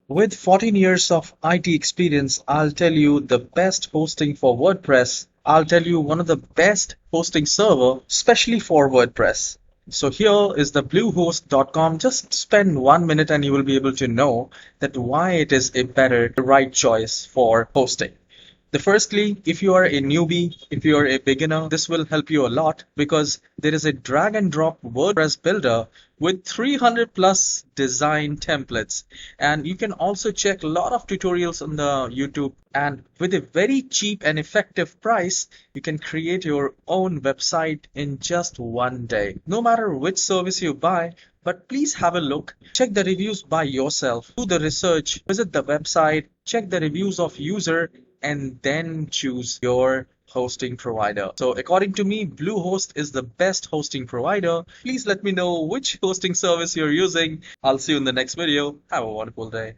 With 14 years of IT experience, I'll tell you the best hosting for WordPress. I'll tell you one of the best hosting server, especially for WordPress. So here is the bluehost.com. Just spend 1 minute and you will be able to know that why it is a better, right choice for hosting. Firstly, if you are a newbie, if you are a beginner, this will help you a lot because there is a drag and drop WordPress builder with 300 plus design templates. And you can also check a lot of tutorials on the YouTube. And with a very cheap and effective price, you can create your own website in just 1 day. No matter which service you buy, but please have a look, check the reviews by yourself, do the research, visit the website, check the reviews of user, and then choose your hosting provider. So according to me, Bluehost is the best hosting provider. Please let me know which hosting service you're using. I'll see you in the next video. Have a wonderful day.